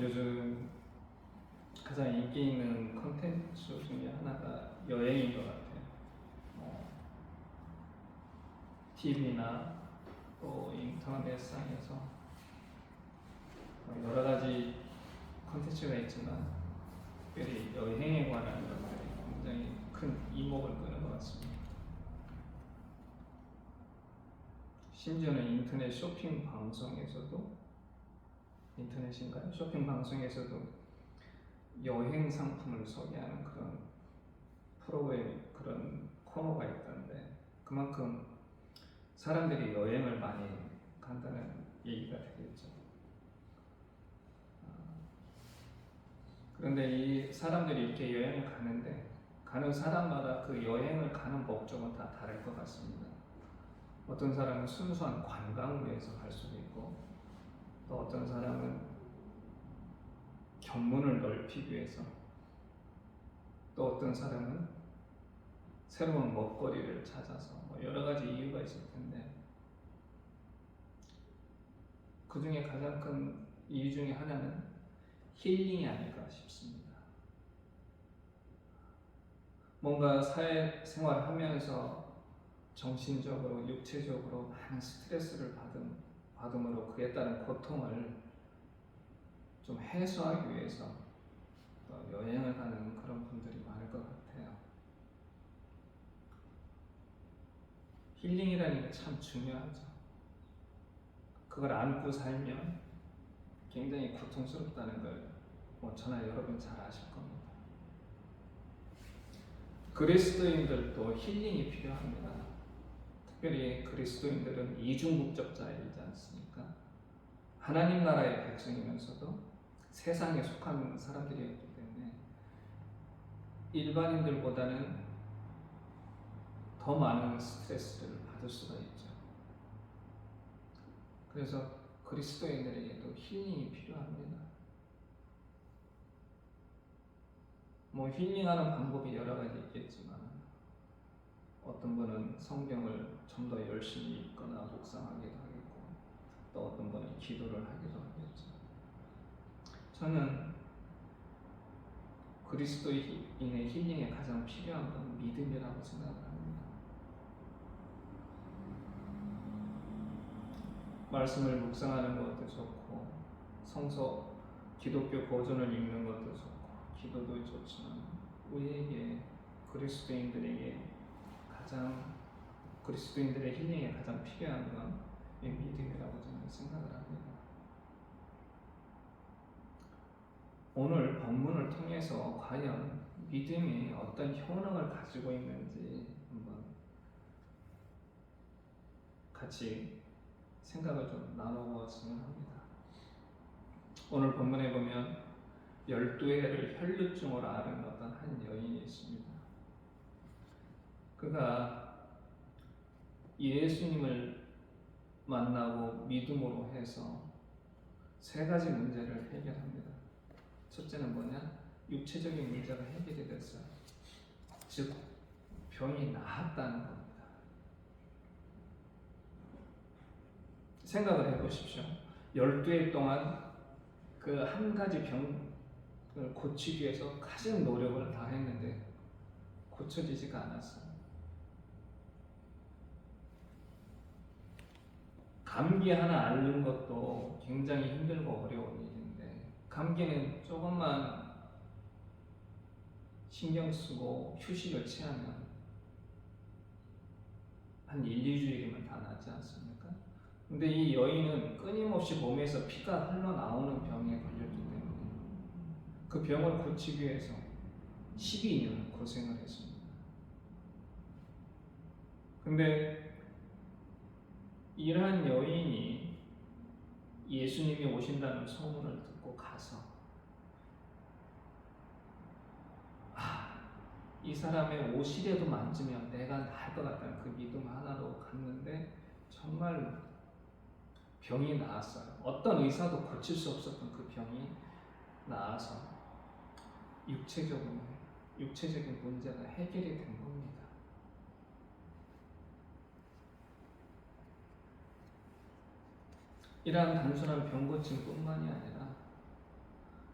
요즘 가장 인기 있는 컨텐츠 중에 하나가 여행인 것 같아요. TV나 또 인터넷상에서 여러 가지 컨텐츠가 있지만 특별히 여행에 관한 것들이 굉장히 큰 이목을 끄는 것 같습니다. 심지어는 인터넷 쇼핑 방송에서도 인터넷인가요? 쇼핑 방송에서도 여행 상품을 소개하는 그런 프로그램, 그런 코너가 있던데 그만큼 사람들이 여행을 많이 간다는 얘기가 되겠죠. 그런데 이 사람들이 이렇게 여행을 가는데 가는 사람마다 그 여행을 가는 목적은 다 다를 것 같습니다. 어떤 사람은 순수한 관광을 위해서 갈 수도 있고, 또 어떤 사람은 견문을 넓히기 위해서, 또 어떤 사람은 새로운 먹거리를 찾아서 여러 가지 이유가 있을 텐데, 그 중에 가장 큰 이유 중에 하나는 힐링이 아닐까 싶습니다. 뭔가 사회생활을 하면서 정신적으로, 육체적으로 많은 스트레스를 받음으로 그에 따른 고통을 좀 해소하기 위해서 여행을 가는 그런 분들이 많을 것 같아요. 힐링이라는 게 참 중요하죠. 그걸 안고 살면 굉장히 고통스럽다는 걸 저나 여러분 잘 아실 겁니다. 그리스도인들도 힐링이 필요합니다. 특별히 그리스도인들은 이중국적자이지 않습니까? 하나님 나라의 백성이면서도 세상에 속한 사람들이었기 때문에 일반인들보다는 더 많은 스트레스를 받을 수가 있죠. 그래서 그리스도인들에게도 힐링이 필요합니다. 힐링하는 방법이 여러 가지 있겠지만 어떤 분은 성경을 좀 더 열심히 읽거나 묵상하기도 하겠고, 또 어떤 분은 기도를 하기도 하겠죠. 저는 그리스도인의 힐링에 가장 필요한 건 믿음이라고 생각을 합니다. 말씀을 묵상하는 것도 좋고, 성서 기독교 고전을 읽는 것도 좋고, 기도도 좋지만 우리에게 그리스도인들의 힐링에 가장 필요한 건 믿음이라고 저는 생각을 합니다. 오늘 본문을 통해서 과연 믿음이 어떤 효능을 가지고 있는지 한번 같이 생각을 좀 나눠보았으면 합니다. 오늘 본문에 보면 12해를 혈루증으로 앓은 어떤 한 여인이 있습니다. 그가 예수님을 만나고 믿음으로 해서 세 가지 문제를 해결합니다. 첫째는 뭐냐? 육체적인 문제가 해결이 됐어요. 즉, 병이 나았다는 겁니다. 생각을 해보십시오. 12해 동안 그 한 가지 병을 고치기 위해서 가진 노력을 다 했는데 고쳐지지가 않았어요. 감기 하나 앓는 것도 굉장히 힘들고 어려운 일인데, 감기는 조금만 신경 쓰고 휴식을 취하면 한 1, 2주일이면 다 낫지 않습니까? 근데 이 여인은 끊임없이 몸에서 피가 흘러나오는 병에 걸렸기 때문에 그 병을 고치기 위해서 12년 고생을 했습니다. 근데 이러한 여인이 예수님이 오신다는 소문을 듣고 가서 이 사람의 옷이라도 만지면 내가 나을 것 같다는 그 믿음 하나로 갔는데 정말 병이 나았어요. 어떤 의사도 고칠 수 없었던 그 병이 나아서 육체적인 문제가 해결이 된 겁니다. 이러한 단순한 병 고침뿐만이 아니라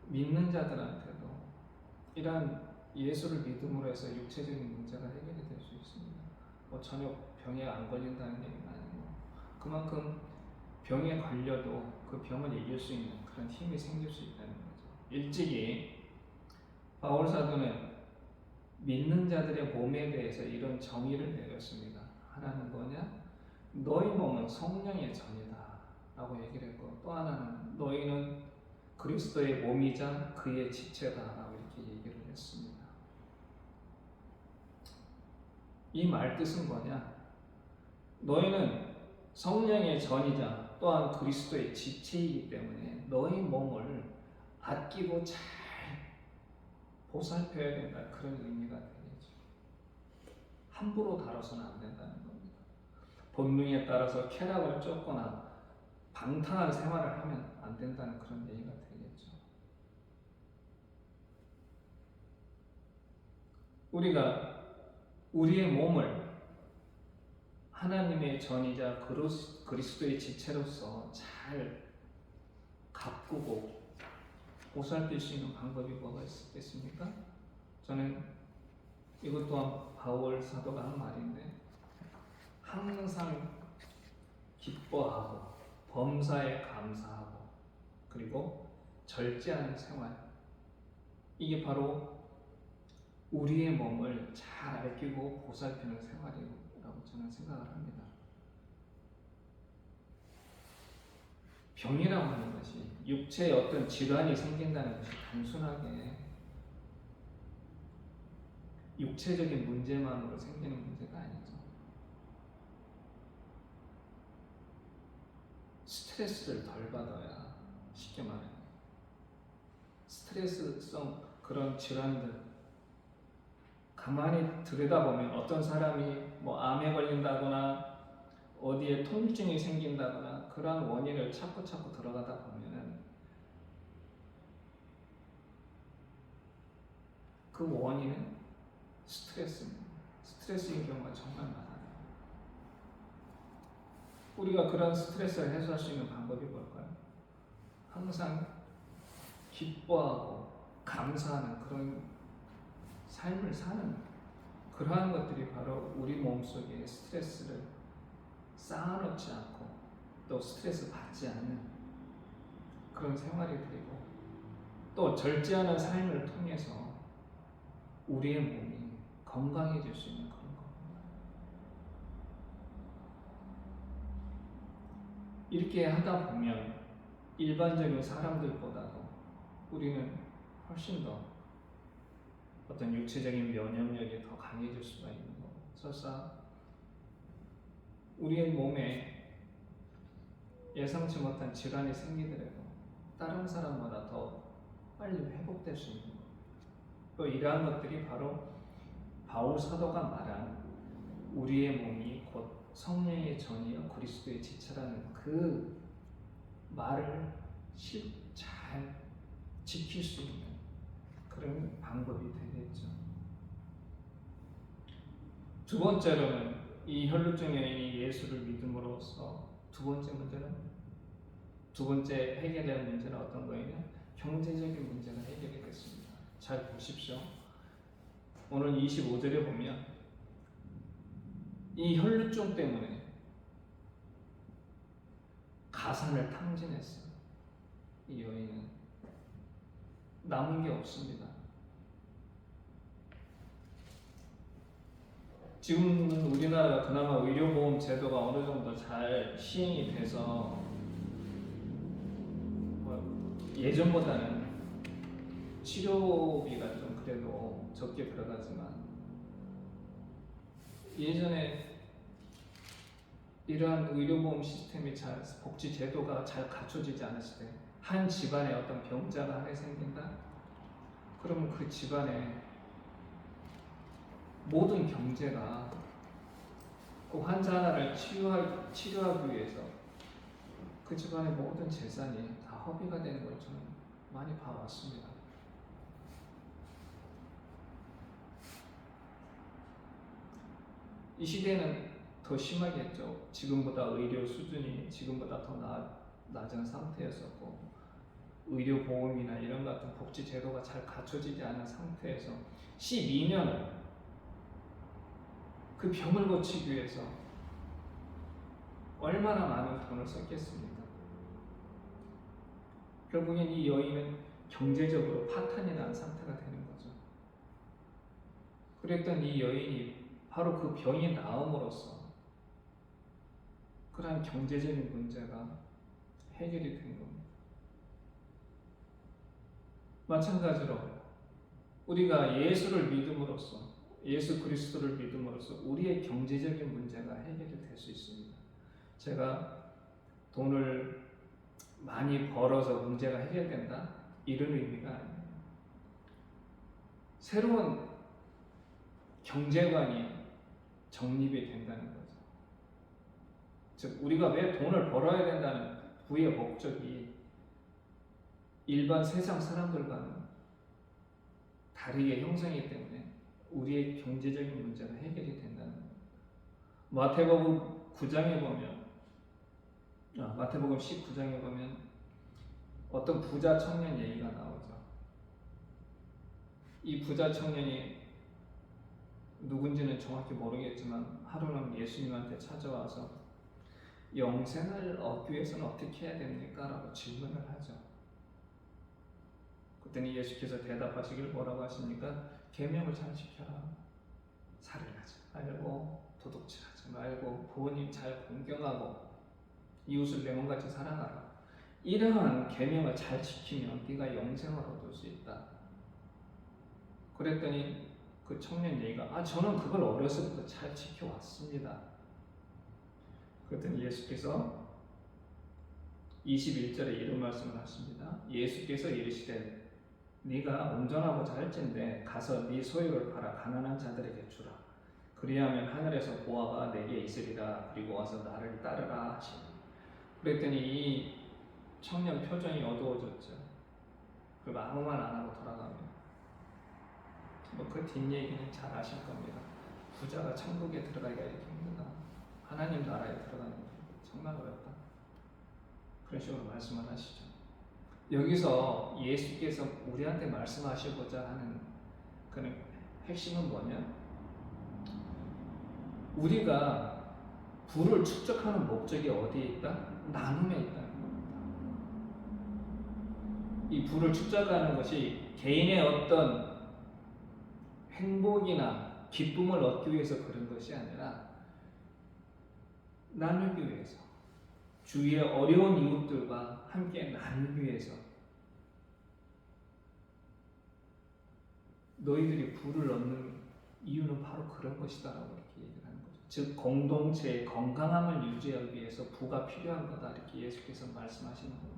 믿는 자들한테도 이러한 예수를 믿음으로 해서 육체적인 문제가 해결이 될 수 있습니다. 뭐 전혀 병에 안 걸린다는 얘기는 아니고 그만큼 병에 걸려도 그 병을 이길 수 있는 그런 힘이 생길 수 있다는 거죠. 일찍이 바울 사도는 믿는 자들의 몸에 대해서 이런 정의를 내렸습니다. 하나는 뭐냐? 너희 몸은 성령의 전이다 라고 얘기를 했고, 또 하나는 너희는 그리스도의 몸이자 그의 지체다 라고 이렇게 얘기를 했습니다. 이 말 뜻은 뭐냐? 너희는 성령의 전이자 또한 그리스도의 지체이기 때문에 너희 몸을 아끼고 잘 보살펴야 된다, 그런 의미가 되겠죠. 함부로 다뤄서는 안 된다는 겁니다. 본능에 따라서 쾌락을 쫓거나 방탕한 생활을 하면 안 된다는 그런 얘기가 되겠죠. 우리가 우리의 몸을 하나님의 전이자 그리스도의 지체로서 잘 가꾸고 보살필 수 있는 방법이 뭐가 있겠습니까? 저는 이것 또한 바울 사도가 한 말인데, 항상 기뻐하고 범사에 감사하고 그리고 절제하는 생활, 이게 바로 우리의 몸을 잘 아끼고 보살피는 생활이라고 저는 생각을 합니다. 병이라고 하는 것이, 육체에 어떤 질환이 생긴다는 것이 단순하게 육체적인 문제만으로 생기는 문제가 아니죠. 스트레스를 덜 받아야, 쉽게 말해 스트레스성 그런 질환들 가만히 들여다보면 어떤 사람이 뭐 암에 걸린다거나 어디에 통증이 생긴다거나 그러한 원인을 찾고 들어가다 보면은 그 원인은 스트레스입니다. 스트레스인 경우가 정말 많아요. 우리가 그런 스트레스를 해소할 수 있는 방법이 뭘까요? 항상 기뻐하고 감사하는 그런 삶을 사는, 그러한 것들이 바로 우리 몸속에 스트레스를 쌓아놓지 않고 또 스트레스 받지 않는 그런 생활이 되고, 또 절제하는 삶을 통해서 우리의 몸이 건강해질 수 있는 그런 겁니다. 이렇게 하다 보면 일반적인 사람들보다도 우리는 훨씬 더 어떤 육체적인 면역력이 더 강해질 수가 있는 거고, 설사 우리의 몸에 예상치 못한 질환이 생기더라도 다른 사람보다 더 빨리 회복될 수 있는 거고, 또 이러한 것들이 바로 바울 사도가 말한 우리의 몸이 곧 성령의 전이요 그리스도의 지체라는 그 말을 잘 지킬 수 있는 그런 방법이 되겠죠. 두 번째로는 이 혈루증 여인이 예수를 믿음으로써 두 번째 해결될 문제는 어떤 거예요? 경제적인 문제가 해결이 됐습니다. 잘 보십시오. 오늘 25절에 보면 이 혈루증 때문에 가산을 탕진했어요. 이 여인은 남은 게 없습니다. 지금은 우리나라가 그나마 의료보험 제도가 어느 정도 잘 시행이 돼서 예전보다는 치료비가 좀 그래도 적게 들어가지만, 예전에 이러한 의료보험 시스템이 복지 제도가 잘 갖춰지지 않았을 때, 한 집안에 어떤 병자가 하나 생긴다? 그러면 그 집안에 모든 경제가 그 환자 하나를 치료하기 위해서 그 집안의 모든 재산이 다 허비가 되는 걸 저는 많이 봐왔습니다. 이 시대는 더 심하겠죠. 지금보다 의료 수준이 지금보다 더 낮은 상태였었고, 의료보험이나 이런 같은 복지 제도가 잘 갖춰지지 않은 상태에서 12년을 그 병을 고치기 위해서 얼마나 많은 돈을 썼겠습니까? 결국엔 이 여인은 경제적으로 파탄이 난 상태가 되는 거죠. 그랬던 이 여인이 바로 그 병이 나음으로써 그러한 경제적인 문제가 해결이 된 겁니다. 마찬가지로 우리가 예수를 믿음으로써, 예수 그리스도를 믿음으로써 우리의 경제적인 문제가 해결이 될 수 있습니다. 제가 돈을 많이 벌어서 문제가 해결된다? 이런 의미가 아니에요. 새로운 경제관이 정립이 된다는 거죠. 즉, 우리가 왜 돈을 벌어야 된다는 부의 목적이 일반 세상 사람들과는 다르게 형성이기 때문에 우리의 경제적인 문제가 해결이 된다는 겁니다. 마태복음 9장에 보면, 마태복음 19장에 보면 어떤 부자 청년 얘기가 나오죠. 이 부자 청년이 누군지는 정확히 모르겠지만 하루는 예수님한테 찾아와서 영생을 얻기 위해서는 어떻게 해야 됩니까? 라고 질문을 하죠. 그랬더니 예수께서 대답하시길 뭐라고 하십니까? 계명을 잘 지켜라. 살인하지 말고, 도둑질하지 말고, 부모님 잘 공경하고, 이웃을 내 몸같이 사랑하라. 이러한 계명을 잘 지키면 네가 영생을 얻을 수 있다. 그랬더니 그 청년 얘기가 저는 그걸 어려서부터 잘 지켜왔습니다. 그랬더니 예수께서 21절에 이런 말씀을 하십니다. 예수께서 이르시되 네가 온전하고 잘할진대 가서 네 소유를 팔아 가난한 자들에게 주라. 그리하면 하늘에서 보화가 내게 있으리라. 그리고 와서 나를 따르라 하시니. 그랬더니 이 청년 표정이 어두워졌죠. 그리고 아무 말 안 하고 돌아갑니다. 그 뒷얘기는 잘 아실 겁니다. 부자가 천국에 들어가기가 이렇게 힘들다. 하나님 나라에 들어가는 게 정말 어렵다. 그런 식으로 말씀을 하시죠. 여기서 예수께서 우리한테 말씀하시고자 하는 그런 핵심은 뭐냐? 우리가 부를 축적하는 목적이 어디에 있다? 나눔에 있다는 겁니다. 이 부를 축적하는 것이 개인의 어떤 행복이나 기쁨을 얻기 위해서 그런 것이 아니라 나누기 위해서, 주위의 어려운 이웃들과 함께 나누기 위해서 너희들이 부를 얻는 이유는 바로 그런 것이다라고 이렇게 얘기를 하는 거죠. 즉 공동체의 건강함을 유지하기 위해서 부가 필요한 거다 이렇게 예수께서 말씀하시는 겁니다.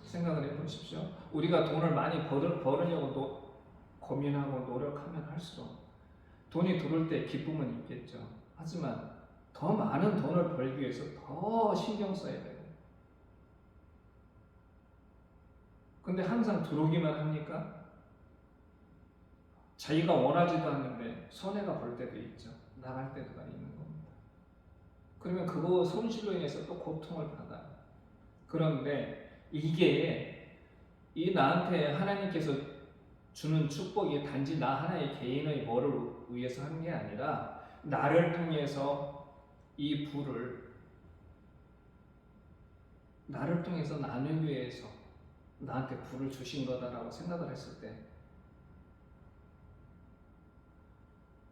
생각을 해보십시오. 우리가 돈을 많이 벌으려고 고민하고 노력하면 할수록 돈이 들어올 때 기쁨은 있겠죠. 하지만 더 많은 돈을 벌기 위해서 더 신경 써야 돼요. 근데 항상 들어오기만 합니까? 자기가 원하지도 않는데 손해가 볼 때도 있죠. 나갈 때가 있는 겁니다. 그러면 그거 손실로 인해서 또 고통을 받아요. 그런데 이게 나한테 하나님께서 주는 축복이 단지 나 하나의 개인의 뭐를 위해서 하는 게 아니라 나를 통해서 이 부를 나를 통해서 나누기 위해서 나한테 부를 주신 거다라고 생각을 했을 때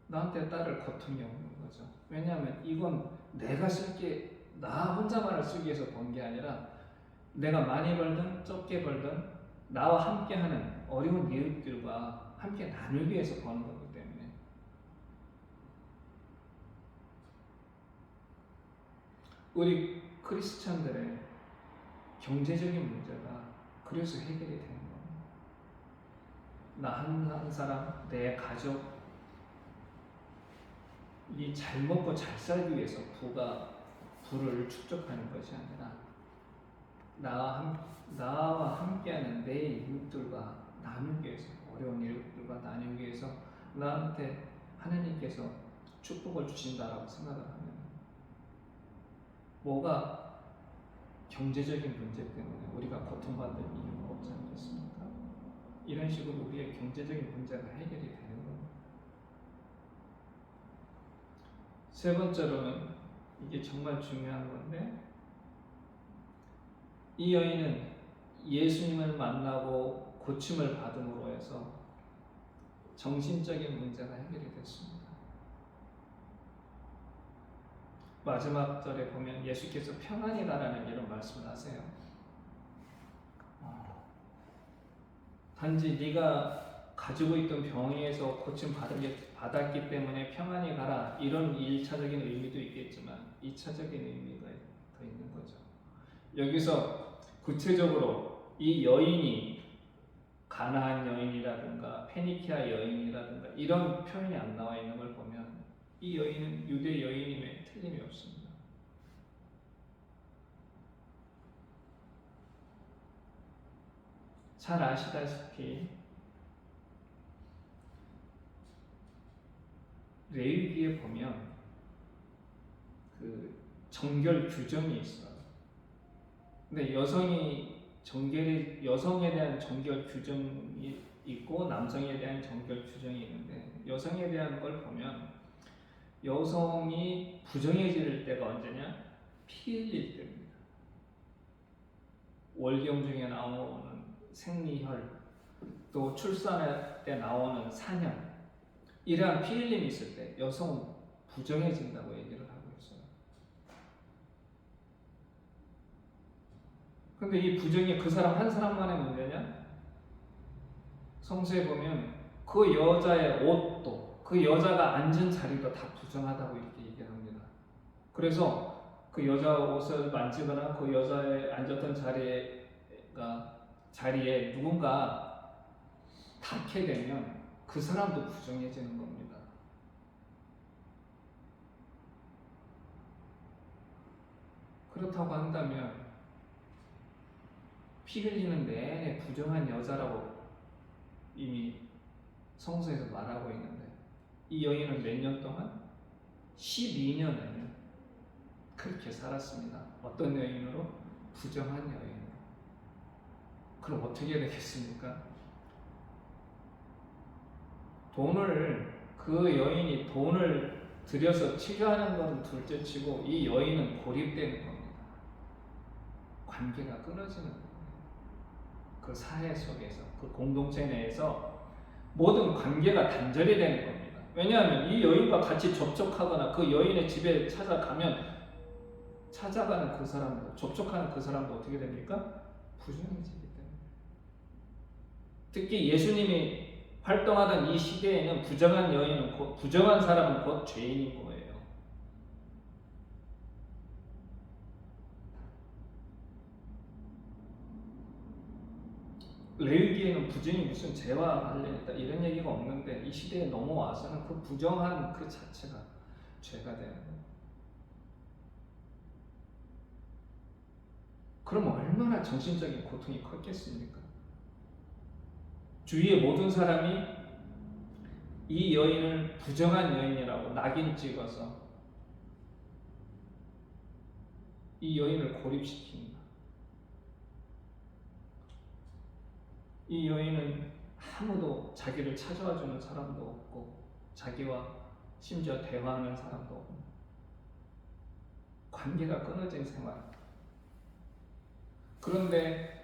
나한테 따를 고통이 없는 거죠. 왜냐하면 이건 내가 쓸게 나 혼자만을 쓰기 위해서 번 게 아니라 내가 많이 벌든 적게 벌든 나와 함께하는 어려운 이웃들과 함께 나누기 위해서 버는 거기 때문에 우리 크리스찬들의 경제적인 문제가 그래서 해결이 되는 겁니다. 나 한 사람, 내 가족이 잘 먹고 잘 살기 위해서 부를 축적하는 것이 아니라 나와 함께하는 내 이웃들과 나누기 위해서, 어려운 이웃들과 나누기 위해서 나한테 하나님께서 축복을 주신다라고 생각을 하면 뭐가 경제적인 문제 때문에 우리가 고통받을 이유가 없지 않겠습니까? 이런 식으로 우리의 경제적인 문제가 해결이 되는 겁니다. 세 번째로는 이게 정말 중요한 건데, 이 여인은 예수님을 만나고 고침을 받음으로 해서 정신적인 문제가 해결이 됐습니다. 마지막 절에 보면 예수께서 평안이다라는 이런 말씀을 하세요. 단지 네가 가지고 있던 병에서 고침 받았기 때문에 평안히 가라, 이런 1차적인 의미도 있겠지만 2차적인 의미가 더 있는 거죠. 여기서 구체적으로 이 여인이 가나안 여인이라든가 페니키아 여인이라든가 이런 표현이 안 나와 있는 걸 보면 이 여인은 유대 여인임에 틀림이 없습니다. 잘 아시다시피 레위기에 보면 그 정결 규정이 있어요. 근데 여성에 대한 정결 규정이 있고 남성에 대한 정결 규정이 있는데, 여성에 대한 걸 보면 여성이 부정해질 때가 언제냐? 피 흘릴 때입니다. 월경 중에 나오는 생리혈, 또 출산할 때 나오는 산현, 이러한 피 흘림이 있을 때 여성은 부정해진다고 얘기를 하고 있어요. 근데 이 부정이 그 사람 한 사람만의 문제냐? 성서에 보면 그 여자의 옷도, 그 여자가 앉은 자리도 다 부정하다고 이렇게 얘기를 합니다. 그래서 그 여자 옷을 만지거나 그 여자의 앉았던 자리에 누군가 닿게 되면 그 사람도 부정해지는 겁니다. 그렇다고 한다면 피 흘리는 내내 부정한 여자라고 이미 성서에서 말하고 있는데, 이 여인은 몇 년 동안? 12년을 그렇게 살았습니다. 어떤 여인으로? 부정한 여인으로. 그럼 어떻게 되겠습니까? 그 여인이 돈을 들여서 치료하는 건 둘째치고 이 여인은 고립되는 겁니다. 관계가 끊어지는 겁니다. 그 사회 속에서, 그 공동체 내에서 모든 관계가 단절이 되는 겁니다. 왜냐하면 이 여인과 같이 접촉하거나 그 여인의 집에 찾아가는 그 사람도, 접촉하는 그 사람도 어떻게 됩니까? 부정해지기 때문에. 특히 예수님이 활동하던 이 시대에는 부정한 사람은 곧 죄인인 거예요. 레위기에는 부정이 무슨 죄와 관련했다 이런 얘기가 없는데, 이 시대에 넘어와서는 그 부정한 그 자체가 죄가 되는 거예요. 그럼 얼마나 정신적인 고통이 컸겠습니까? 주위의 모든 사람이 이 여인을 부정한 여인이라고 낙인 찍어서 이 여인을 고립시킵니다. 이 여인은 아무도 자기를 찾아와 주는 사람도 없고, 자기와 심지어 대화하는 사람도 없고, 관계가 끊어진 생활. 그런데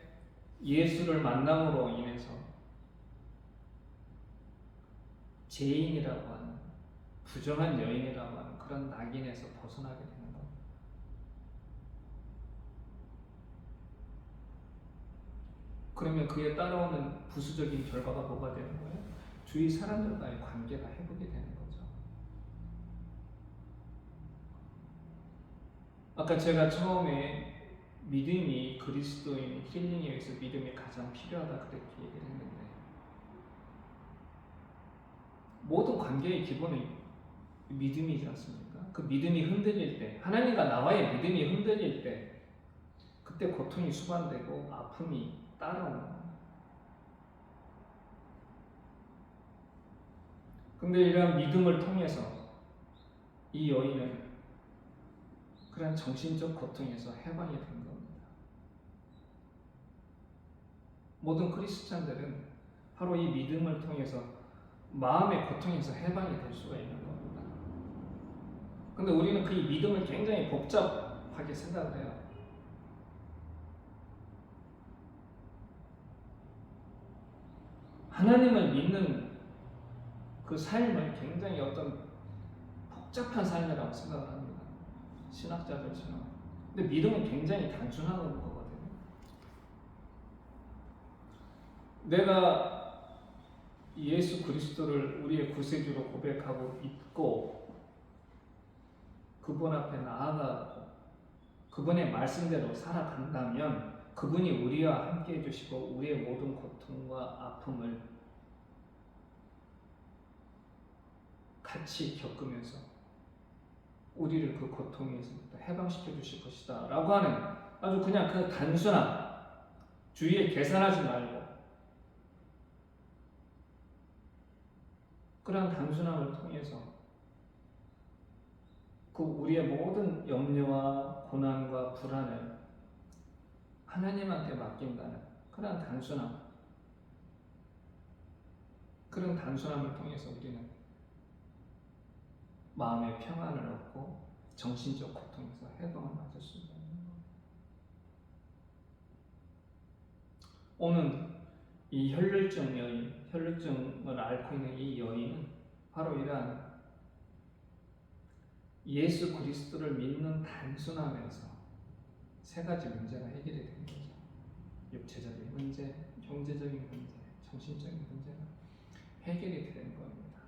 예수를 만남으로 인해서 죄인이라고 하는, 부정한 여인이라고 하는 그런 낙인에서 벗어나게 되는 겁니다. 그러면 그에 따라오는 부수적인 결과가 뭐가 되는 거예요? 주위 사람들과의 관계가 회복이 되는 거죠. 아까 제가 처음에 믿음이 그리스도인 힐링에 의해서 믿음이 가장 필요하다 그렇게 얘기를 했는데, 모든 관계의 기본은 믿음이지 않습니까? 그 믿음이 흔들릴 때, 하나님과 나와의 믿음이 흔들릴 때, 그때 고통이 수반되고 아픔이 따라오는 거예요. 근데 이러한 믿음을 통해서 이 여인은 그런 정신적 고통에서 해방이 된 겁니다. 모든 크리스찬들은 바로 이 믿음을 통해서 마음의 고통에서 해방이 될 수가 있는 겁니다. 근데 우리는 그 믿음을 굉장히 복잡하게 생각을 해요. 하나님을 믿는 그 삶을 굉장히 어떤 복잡한 삶이라고 생각을 합니다. 신학자들처럼. 근데 믿음은 굉장히 단순한 거거든요. 내가 예수 그리스도를 우리의 구세주로 고백하고 믿고 그분 앞에 나아가고 그분의 말씀대로 살아간다면 그분이 우리와 함께 해주시고 우리의 모든 고통과 아픔을 같이 겪으면서 우리를 그 고통에서부터 해방시켜 주실 것이다 라고 하는 아주 그냥 그 단순한, 주위에 계산하지 말고 그런 단순함을 통해서 그 우리의 모든 염려와 고난과 불안을 하나님한테 맡긴다는 그런 단순함을 통해서 우리는 마음의 평안을 얻고 정신적 고통에서 해방을 받을 수 있는 겁니다. 오늘 이 혈루증을 앓고 있는 이 여인은 바로 이러한 예수 그리스도를 믿는 단순함에서 세 가지 문제가 해결이 된 거죠. 육체적인 문제, 경제적인 문제, 정신적인 문제가 해결이 된 겁니다.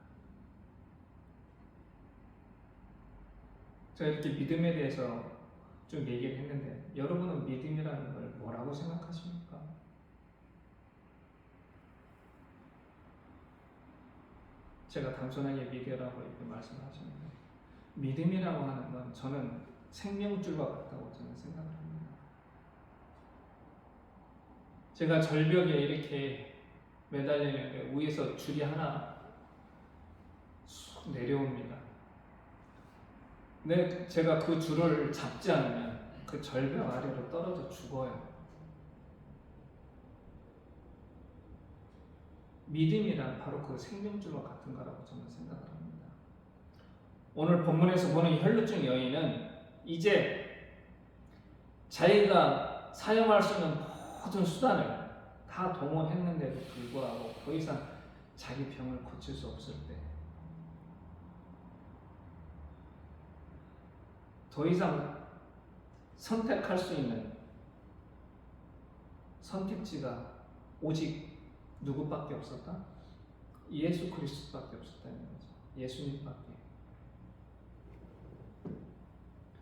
제가 이렇게 믿음에 대해서 좀 얘기를 했는데 여러분은 믿음이라는 걸 뭐라고 생각하십니까? 제가 단순하게 믿으라고 이렇게 말씀하셨는데 믿음이라고 하는 건 저는 생명줄과 같다고 저는 생각을 합니다. 제가 절벽에 이렇게 매달리는데 위에서 줄이 하나 쑥 내려옵니다. 근데 제가 그 줄을 잡지 않으면 그 절벽 아래로 떨어져 죽어요. 믿음이란 바로 그 생명줄과 같은 거라고 저는 생각을 합니다. 오늘 본문에서 보는 혈루증 여인은 이제 자기가 사용할 수 있는 모든 수단을 다 동원했는데도 불구하고 더 이상 자기 병을 고칠 수 없을 때, 더 이상 선택할 수 있는 선택지가 오직 누구밖에 없었다? 예수 그리스도밖에 없었다는 거죠. 예수님밖에.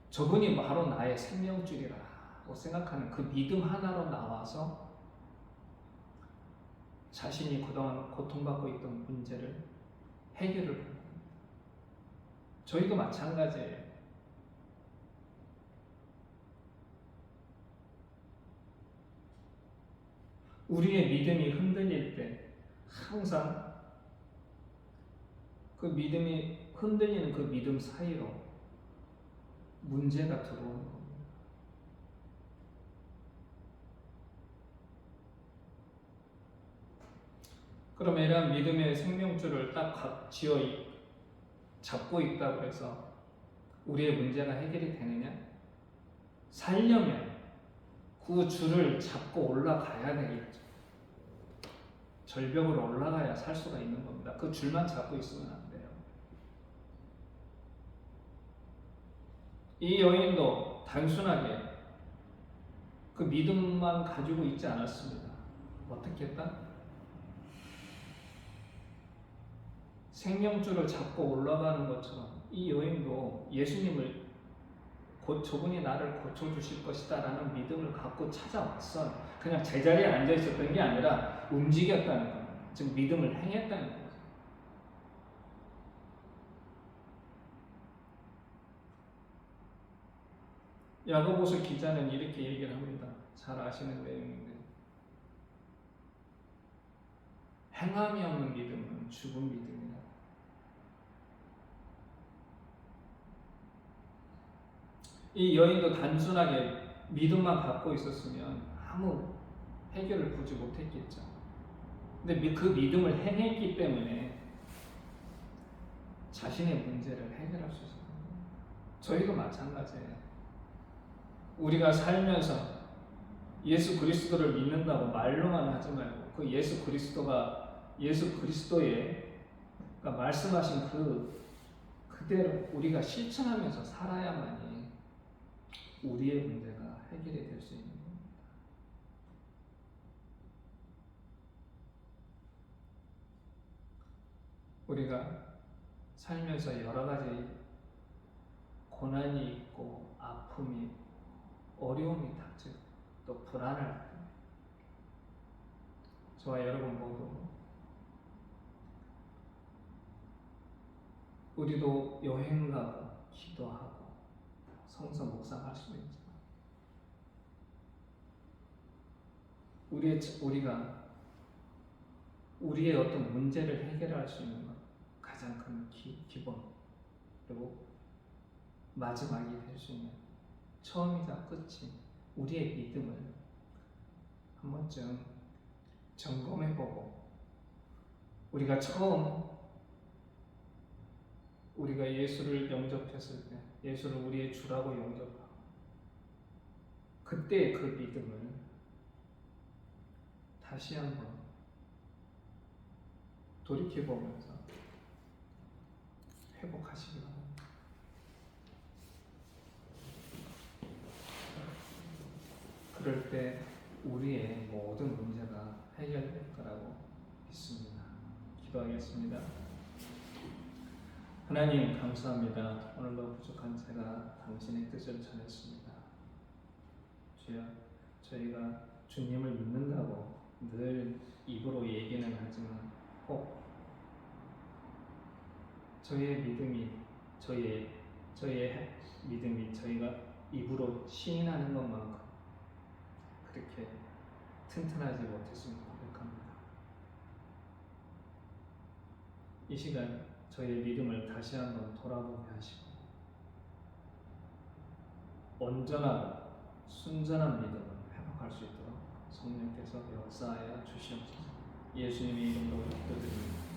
저분이 바로 나의 생명줄이라고 생각하는 그 믿음 하나로 나와서 자신이 그동안 고통받고 있던 문제를 해결을 합니다. 저희도 마찬가지예요. 우리의 믿음이 흔들릴 때 항상 그 믿음이 흔들리는 그 믿음 사이로 문제가 들어오는 겁니다. 그러면 이런 믿음의 생명줄을 딱 쥐어 잡고 있다고 해서 우리의 문제가 해결이 되느냐? 살려면 그 줄을 잡고 올라가야 되겠죠. 절벽으로 올라가야 살 수가 있는 겁니다. 그 줄만 잡고 있으면 안 돼요. 이 여인도 단순하게 그 믿음만 가지고 있지 않았습니다. 어떻게 했다? 생명줄을 잡고 올라가는 것처럼 이 여인도 예수님을 저분이 나를 고쳐주실 것이다 라는 믿음을 갖고 찾아왔어요. 그냥 제자리에 앉아 있었던 게 아니라 움직였다는 겁니다. 즉 믿음을 행했다는 거죠. 야고보서 기자는 이렇게 얘기를 합니다. 잘 아시는 내용인데, 행함이 없는 믿음은 죽은 믿음이다. 이 여인도 단순하게 믿음만 갖고 있었으면 아무 해결을 보지 못했겠죠. 근데 그 믿음을 행했기 때문에 자신의 문제를 해결할 수 있어요. 저희도 마찬가지예요. 우리가 살면서 예수 그리스도를 믿는다고 말로만 하지 말고 그 예수 그리스도의 그러니까 말씀하신 그대로 우리가 실천하면서 살아야만이 우리의 문제가 해결이 될 수 있는 겁니다. 우리가 살면서 여러 가지 고난이 있고 아픔이 어려움이 닥치고 또 불안할 때 저와 여러분 모두 우리도 여행 가고 기도하고 성서 묵상할 수 있죠. 우리가 우리의 어떤 문제를 해결할 수 있는 것 가장 큰 기본 그리고 마지막이 될 수 있는 처음이자 끝이 우리의 믿음을 한 번쯤 점검해보고 우리가 처음 우리가 예수를 영접했을 때 예수를 우리의 주라고 영접하고 그때 그 믿음을 다시 한번 돌이켜보면서 회복하시기 바랍니다. 그럴 때 우리의 모든 문제가 해결될 거라고 믿습니다. 기도하겠습니다. 하나님 감사합니다. 오늘도 부족한 제가 당신의 뜻을 전했습니다. 주여, 저희가 주님을 믿는다고 늘 입으로 얘기는 하지만 꼭 저희의 믿음이 저희가 입으로 시인하는 것만큼 그렇게 튼튼하지 못했음을 고백합니다. 이 시간 저희의 믿음을 다시 한번 돌아보게 하시고 온전하고 순전한 믿음을 회복할 수 있도록 성령께서 역사하여 주시옵소서. 예수님의 이름으로 기도드립니다.